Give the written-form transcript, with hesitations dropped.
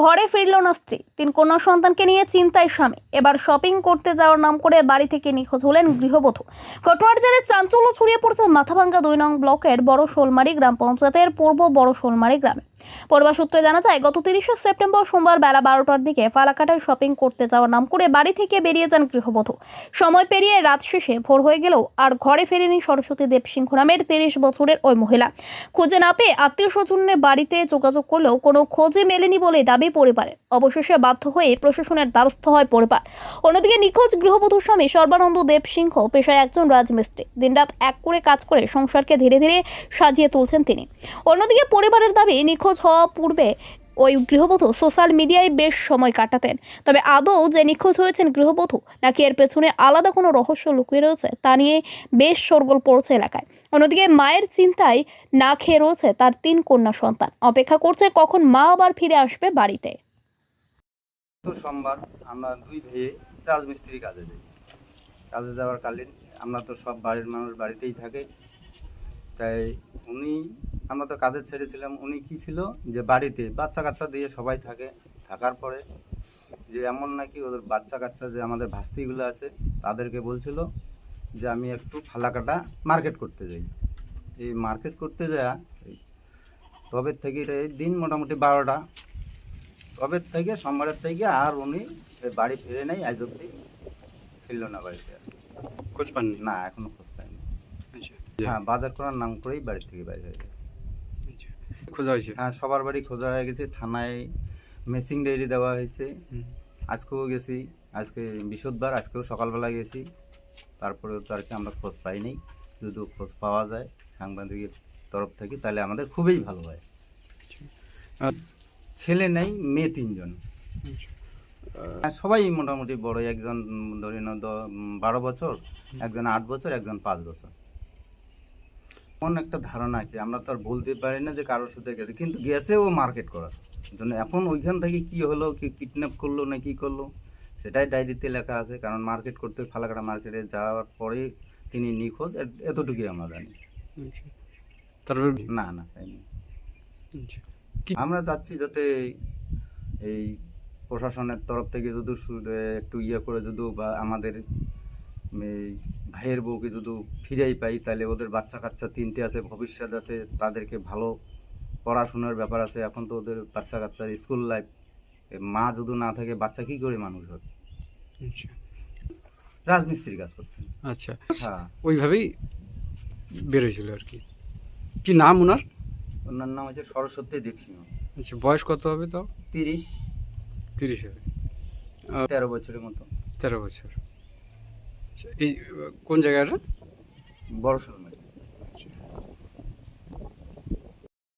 ঘরে ফিরল না স্ত্রী, 3 কন্যা সন্তানকে নিয়ে চিন্তায় স্বামী। এবার শপিং করতে যাওয়ার নাম করে বাড়ি থেকে নিখোঁজ হলেন গৃহবধূ। ঘটনার জেরে চাঞ্চল্য ছড়িয়ে পড়ছে মাথাভাঙ্গা 2 নং ব্লকের বড় শোলমারি গ্রাম পঞ্চায়েতের পূর্ব বড় শোলমারি গ্রামে। পরিবার সূত্রে জানা যায়, গত 30 সেপ্টেম্বর সোমবার বেলা 12টার দিকে ফালাকাটায় শপিং করতে যাওয়ার নাম করে বাড়ি থেকে বেরিয়ে যান গৃহবধূ। সময় পেরিয়ে রাত শেষে ভোর হয়ে গেলেও আর ঘরে ফেরেনি সরস্বতী দেবসিংহ নামের 30 বছরের ওই মহিলা। খুঁজে না পেয়ে আত্মীয় স্বজনের বাড়িতে যোগাযোগ করলেও কোনো খোঁজই মেলেনি বলে দাবি পরিবারের। অবশেষে বাধ্য হয়ে প্রশাসনের দ্বারস্থ হয় পরিবার। অন্যদিকে নিখোঁজ গৃহবধূর স্বামী সর্বানন্দ দেবসিংহ পেশায় একজন রাজমিস্ত্রি। দিনরাত এক করে কাজ করে সংসারকে ধীরে ধীরে সাজিয়ে তুলছেন তিনি। অন্যদিকে পরিবারের দাবি, নিখোঁজ হওয়া পূর্বে ওই গৃহবধূ সোশ্যাল মিডিয়ায় বেশ সময় কাটাতেন। তবে আদৌ যে নিখোঁজ হয়েছেন গৃহবধূ, নাকি এর পেছনে আলাদা কোনো রহস্য লুকিয়ে রয়েছে, তা নিয়ে বেশ শোরগোল পড়ছে এলাকায়। অন্যদিকে মায়ের চিন্তায় না খেয়ে রয়েছে তার 3 কন্যা সন্তান, অপেক্ষা করছে কখন মা আবার ফিরে আসবে বাড়িতে। তো সোমবার আমরা 2 ভাইয়ে রাজমিস্ত্রি কাজে যাই। কাজে যাওয়ার কালীন আমরা তো সব বাড়ির মানুষ বাড়িতেই থাকে, তাই আমরা তো কাজে ছেড়েছিলাম। উনি কি ছিল যে বাড়িতে বাচ্চা কাচ্চা দিয়ে সবাই থাকে। থাকার পরে যে এমন নাকি ওদের বাচ্চা কাচ্চা যে আমাদের ভাস্তিগুলো আছে তাদেরকে বলছিল যে আমি একটু ফালাকাটা মার্কেট করতে যাই। এই মার্কেট করতে যাওয়া তবে থেকে দিন মোটামুটি 12টা, তবে থেকে সোমবারের থেকে আর উনি বাড়ি ফিরে নেই। আজ অব্দি ফিরল না বাড়িতে। খোঁজ পাননি? না, এখনো খোঁজ পাইনি। আচ্ছা। হ্যাঁ, বাজার করার নাম করেই বাড়ি থেকে বাইরে হয়ে যায়। আচ্ছা। খোঁজা হয়েছে? হ্যাঁ, সবার বাড়ি খোঁজা হয়ে গেছে। থানায় মিসিং ডায়েরি দেওয়া হয়েছে। আজকেও গেছি, আজকে বৃহস্পতিবার, আজকেও সকালবেলা গেছি। তারপরেও তো আর কি আমরা খোঁজ পাইনি। যদি খোঁজ পাওয়া যায় সাংবাদিকের তরফ থেকে তাহলে আমাদের খুবই ভালো হয়। ছেলে নেই, মেয়ে 3 জন। সবাই মোটামুটি বড়। একজন ধরে নাও 12 বছর, একজন 8 বছর, একজন 5 বছর। কোন একটা ধারণা কি আমরা তো আর বলতে পারি না যে কারোর সাথে গেছে, কিন্তু গেছে ও মার্কেট করার জন্য। এখন ওইখান থেকে কি হলো, কি কিডন্যাপ করলো না কি করলো সেটাই ডায়েরিতে লেখা আছে। কারণ মার্কেট করতে ফালাকাটা মার্কেটে যাওয়ার পরে তিনি নিখোঁজ, এতটুকুই আমরা জানি। তারপর না পাইনি। আমরা চাচ্ছি যাতে এই প্রশাসনের তরফ থেকে যদি একটু করে যদি বা আমাদের এই ভাইয়ের বউকে যদি ফিরেই পাই, তাহলে ওদের বাচ্চা কাচ্চা 3টে আছে, ভবিষ্যৎ আছে, তাদেরকে ভালো পড়াশোনার ব্যাপার আছে। এখন তো ওদের বাচ্চা কাচ্চার স্কুল লাইফ, মা যদি না থাকে বাচ্চা কি করে মানুষ হবে। রাজমিস্ত্রি কাজ করতেন। আচ্ছা, হ্যাঁ, ওইভাবেই বেরোয়েছিল আর কি। কি নাম ওনার? ওনার নাম হচ্ছে সরস্বতী দেবসিংহ। আচ্ছা, বয়স কত হবে তাও? 30 হবে। 13 বছরের মতো। 13 বছর। এই কোন জায়গাটা? বড় শোলমারি।